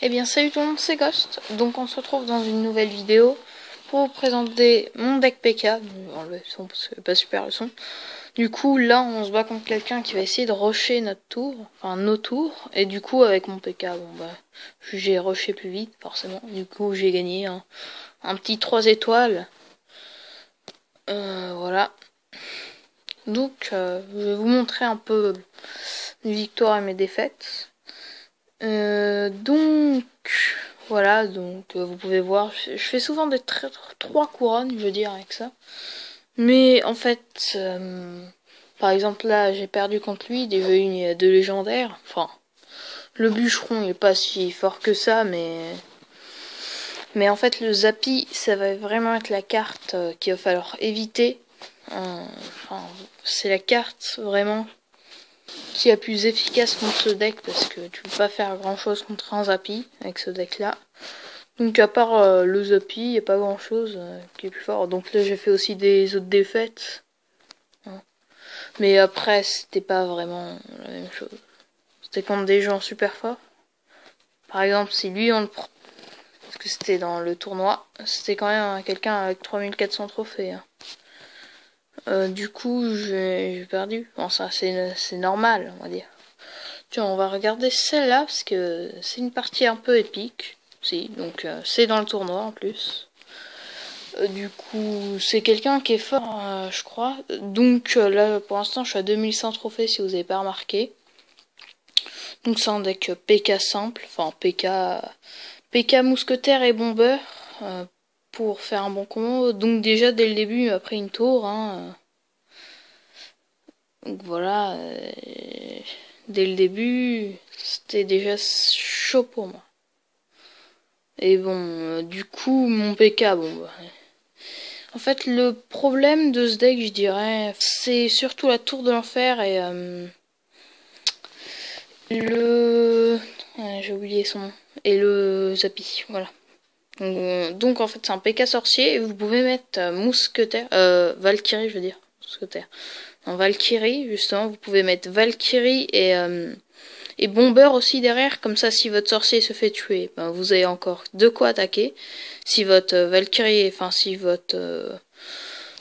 Eh bien salut tout le monde, c'est Ghost. Donc on se retrouve dans une nouvelle vidéo pour vous présenter mon deck PK. On va enlever le son parce que c'est pas super le son. Du coup là on se bat contre quelqu'un qui va essayer de rusher notre tour, enfin nos tours. Et du coup avec mon PK, j'ai rushé plus vite forcément. Du coup j'ai gagné un petit 3 étoiles. Voilà. Donc je vais vous montrer un peu mes victoires et mes défaites. Donc voilà, vous pouvez voir, je fais souvent des 3 couronnes, je veux dire, avec ça. Mais en fait, par exemple là, j'ai perdu contre lui, déjà il y a 2 légendaires. Enfin, le bûcheron il est pas si fort que ça, mais en fait le Zappy, ça va vraiment être la carte qu'il va falloir éviter. Enfin, c'est la carte vraiment qui est plus efficace contre ce deck parce que tu peux pas faire grand chose contre un Zappy avec ce deck là. Donc à part le Zappy, il n'y a pas grand chose qui est plus fort. Donc là j'ai fait aussi des autres défaites. Mais après c'était pas vraiment la même chose. C'était contre des gens super forts. Par exemple si lui on le prend, parce que c'était dans le tournoi, c'était quand même quelqu'un avec 3400 trophées. Du coup j'ai perdu. Bon ça c'est normal on va dire. Tiens, on va regarder celle-là parce que c'est une partie un peu épique. Si, donc c'est dans le tournoi en plus. Du coup, c'est quelqu'un qui est fort, je crois. Donc là, pour l'instant, je suis à 2100 trophées si vous n'avez pas remarqué. Donc c'est un deck PK simple, enfin PK mousquetaire et bombeur pour faire un bon combo. Donc déjà dès le début, il m'a pris une tour. Donc voilà, dès le début, c'était déjà chaud pour moi. Et bon, du coup, mon PK, en fait, le problème de ce deck, je dirais, c'est surtout la tour de l'enfer et j'ai oublié son nom. Et le Zappy, voilà. Donc en fait, c'est un PK sorcier et vous pouvez mettre mousquetaire, Valkyrie, je veux dire, mousquetaire. En Valkyrie, justement, vous pouvez mettre Valkyrie et Bomber aussi derrière, comme ça si votre sorcier se fait tuer, vous avez encore de quoi attaquer. Si votre si votre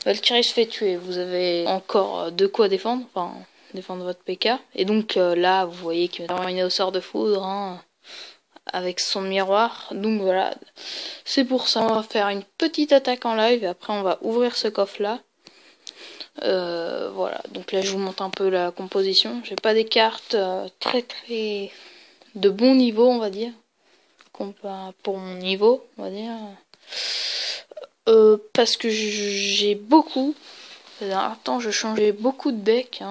Valkyrie se fait tuer, vous avez encore de quoi défendre, défendre votre PK. Et donc là, vous voyez qu'il va terminer au sort de foudre, avec son miroir. Donc voilà, c'est pour ça, on va faire une petite attaque en live et après on va ouvrir ce coffre là. Voilà, donc là je vous montre un peu la composition. J'ai pas des cartes très de bon niveau, on va dire, pour mon niveau, on va dire, parce que j'ai beaucoup. Attends, je changeais beaucoup de decks.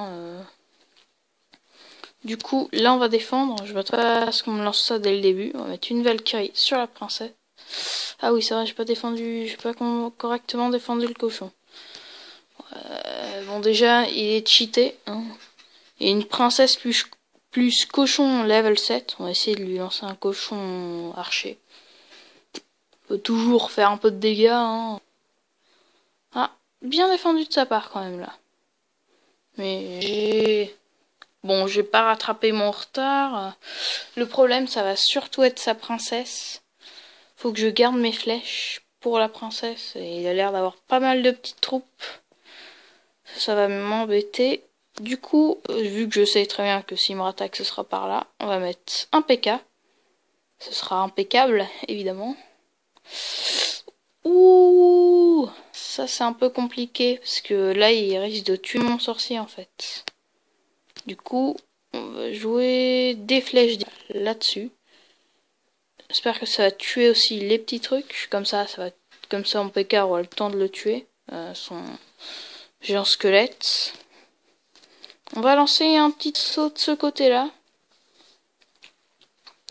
Du coup, là on va défendre. Je m'attends à ce qu'on me lance ça dès le début. On va mettre une Valkyrie sur la princesse. Ah oui, c'est vrai, j'ai pas correctement défendu le cochon. Bon, déjà, il est cheaté. Et une princesse plus cochon level 7. On va essayer de lui lancer un cochon archer. On peut toujours faire un peu de dégâts. Ah, bien défendu de sa part quand même là. Mais j'ai pas rattrapé mon retard. Le problème, ça va surtout être sa princesse. Faut que je garde mes flèches pour la princesse. Et il a l'air d'avoir pas mal de petites troupes. Ça va m'embêter. Du coup, vu que je sais très bien que s'il me rattaque, ce sera par là, on va mettre un PK. Ce sera impeccable, évidemment. Ouh, ça c'est un peu compliqué, parce que là, il risque de tuer mon sorcier, en fait. Du coup, on va jouer des flèches là-dessus. J'espère que ça va tuer aussi les petits trucs. Comme ça en PK aura le temps de le tuer. Son géant squelette. On va lancer un petit saut de ce côté-là.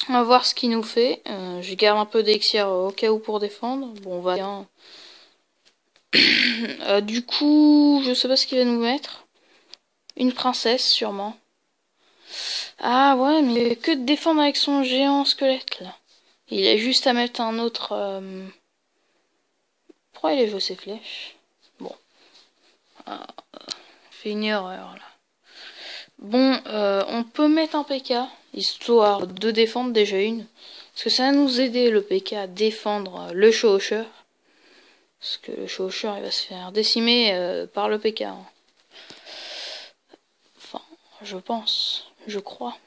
On va voir ce qu'il nous fait. Je garde un peu d'élixir au cas où pour défendre. Bon, on va bien. Du coup, je sais pas ce qu'il va nous mettre. Une princesse, sûrement. Ah ouais, mais que de défendre avec son géant squelette, là. Il a juste à mettre un autre... Pourquoi il a joué ses flèches? Bon. Fait une erreur, là. Bon, on peut mettre un PK. histoire de défendre déjà une. Parce que ça va nous aider le PK à défendre le chevaucheur. Parce que le chevaucheur il va se faire décimer par le PK. Hein. Enfin, je pense, je crois.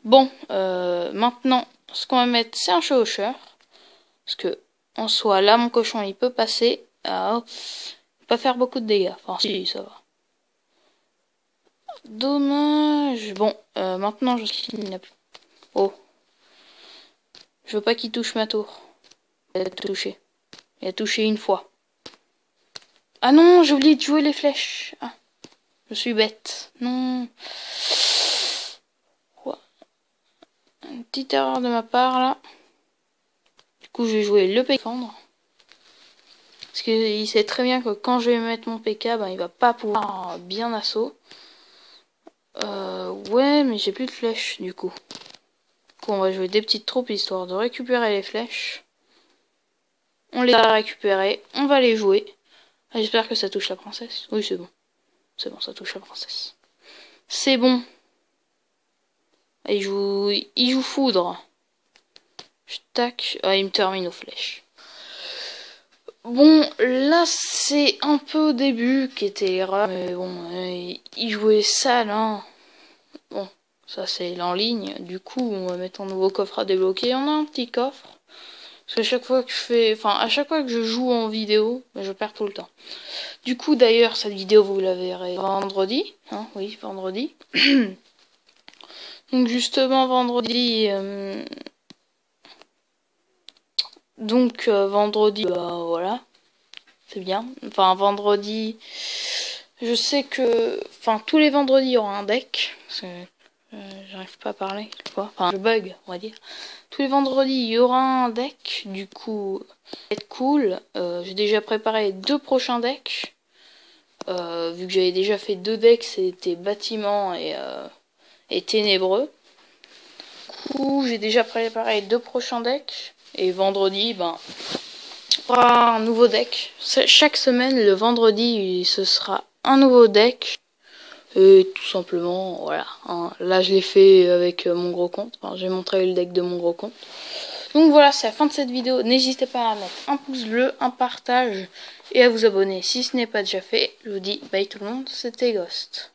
Bon, maintenant, ce qu'on va mettre, c'est un chevaucheur. Parce que, en soi, là, mon cochon, il peut passer. Pas faire beaucoup de dégâts. Enfin, si, ça va. Dommage. Bon, maintenant, je kidnappe. Oh. Je veux pas qu'il touche ma tour. Il a touché. Il a touché une fois. Ah non, j'ai oublié de jouer les flèches. Ah, je suis bête. Non. Ouais. Une petite erreur de ma part, là. Du coup, je vais jouer le défendre. Parce qu'il sait très bien que quand je vais mettre mon PK, ben, il va pas pouvoir bien assaut. Ouais, mais j'ai plus de flèches, du coup. On va jouer des petites troupes histoire de récupérer les flèches. On les a récupérées, on va les jouer. J'espère que ça touche la princesse. Oui, c'est bon. C'est bon, ça touche la princesse. C'est bon. Il joue foudre. Tac. Ah, il me termine aux flèches. Bon, là, c'est un peu au début qui était l'erreur. Mais bon, il jouait sale, hein. Bon, ça c'est en ligne. Du coup, on va mettre un nouveau coffre à débloquer. On a un petit coffre. Parce qu'à chaque fois que à chaque fois que je joue en vidéo, je perds tout le temps. Du coup, d'ailleurs, cette vidéo, vous la verrez vendredi. Hein, oui, vendredi. Donc, justement, vendredi... vendredi, bah voilà. C'est bien. Enfin, vendredi... Je sais que... Enfin, tous les vendredis, il y aura un deck. Parce que j'arrive pas à parler. Quoi. Enfin, je bug, on va dire. Tous les vendredis, il y aura un deck. Du coup, ça va être cool. J'ai déjà préparé 2 prochains decks. Vu que j'avais déjà fait 2 decks, c'était bâtiment et ténébreux. Du coup, j'ai déjà préparé 2 prochains decks. Et vendredi, ben, on aura un nouveau deck. Chaque semaine, le vendredi, ce sera un nouveau deck. Et tout simplement, voilà. Hein. Là, je l'ai fait avec mon gros compte. Enfin, j'ai montré le deck de mon gros compte. Donc voilà, c'est la fin de cette vidéo. N'hésitez pas à mettre un pouce bleu, un partage et à vous abonner si ce n'est pas déjà fait. Je vous dis bye tout le monde, c'était Ghost.